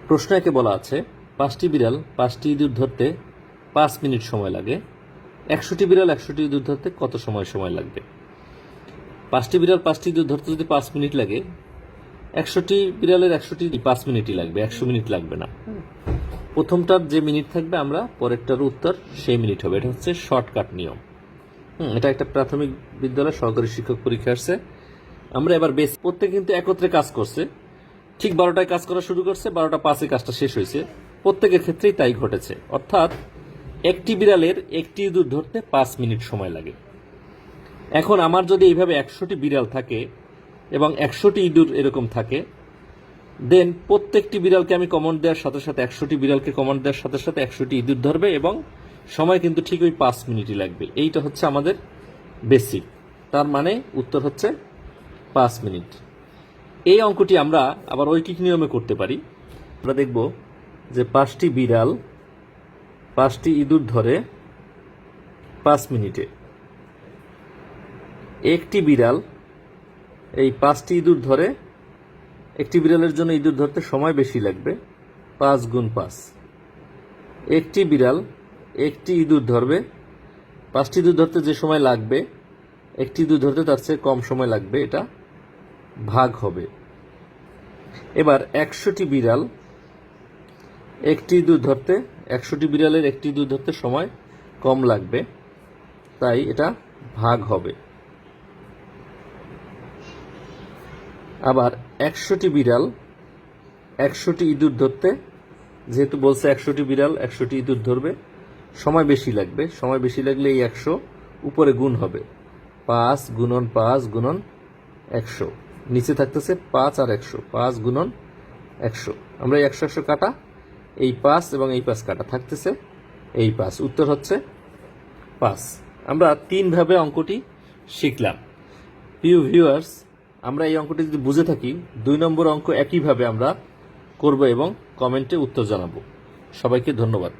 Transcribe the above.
প্রশ্ন একে বলা আছে 5টি বিড়াল 5টি ইঁদুর ধরতে 5 মিনিট সময় লাগে। 100টি বিড়াল 100টি ইঁদুর ধরতে কত সময় লাগবে? 5টি বিড়াল 5টি ইঁদুর ধরতে যদি 5 মিনিট লাগে, 100টি বিড়ালের 100টি 5 মিনিটই লাগবে, 100 মিনিট লাগবে না। প্রথমটার যে মিনিট থাকবে আমরা পরেরটার উত্তর সেই মিনিট হবে। এটা হচ্ছে শর্টকাট নিয়ম। এটা একটা প্রাথমিক বিদ্যালয় সহকারী শিক্ষক পরীক্ষা আসছে। আমরা এবার বেশ প্রত্যেকে কিন্তু একত্রে কাজ করছে, ঠিক 12টায় কাজ করা শুরু করছে, 12টা 5-এ কাজটা শেষ হয়েছে। প্রত্যেকের ক্ষেত্রেই তাই ঘটেছে, অর্থাৎ একটি বিড়ালের একটি ইঁদুর ধরতে 5 মিনিট সময় লাগে। এখন আমার যদি এইভাবে 100টি বিড়াল থাকে এবং 100টি ইঁদুর এরকম থাকে, দেন প্রত্যেকটি বিড়ালকে আমি কমান্ড দেওয়ার সাথে সাথে 100টি বিড়ালকে কমান্ড দেওয়ার সাথে সাথে 100টি ইঁদুর ধরবে এবং সময় কিন্তু ঠিক ওই 5 মিনিটই লাগবে। এইটা হচ্ছে আমাদের বেসিক। তার মানে উত্তর হচ্ছে 5 মিনিট। এই অঙ্কটি আমরা আবার ঐকিক নিয়মে করতে পারি। আমরা দেখব যে 5টি বিড়াল 5টি ইঁদুর ধরে 5 মিনিটে। একটি বিড়াল এই 5টি ইঁদুর ধরে, একটি বিড়ালের জন্য ইঁদুর ধরতে সময় বেশি লাগবে, 5 গুণ 5। একটি বিড়াল একটি ইঁদুর ধরবে, 5টি ইঁদুর ধরতে যে সময় লাগবে একটি ইঁদুর ধরতে তার চেয়ে কম সময় লাগবে, এটা ভাগ হবে। এবার 100টি বিড়াল একটি ইঁদুর ধরতে, 100টি বিড়ালের একটি ইঁদুর ধরতে সময় কম লাগবে, তাই এটা ভাগ হবে। আবার 100টি বিড়াল 100টি ইঁদুর ধরতে, যেহেতু বলছে 100টি বিড়াল 100টি ইঁদুর ধরবে, সময় বেশি লাগবে। সময় বেশি লাগলে এই 100 উপরে গুণ হবে, 5 গুণন 5 গুণন 100, নিচে থাকতেছে 5 আর 100, 5 গুণন 100। আমরা এই 100 100 কাটা, এই 5 এবং এই 5 কাটা, থাকতেছে এই 5। উত্তর হচ্ছে 5। আমরা 3 ভাবে অঙ্কটি শিখলাম। প্রিয় ভিউয়ার্স, আমরা এই অঙ্কটি যদি বুঝে থাকি, 2 নম্বর অঙ্ক একইভাবে আমরা করব এবং কমেন্টে উত্তর জানাবো। সবাইকে ধন্যবাদ।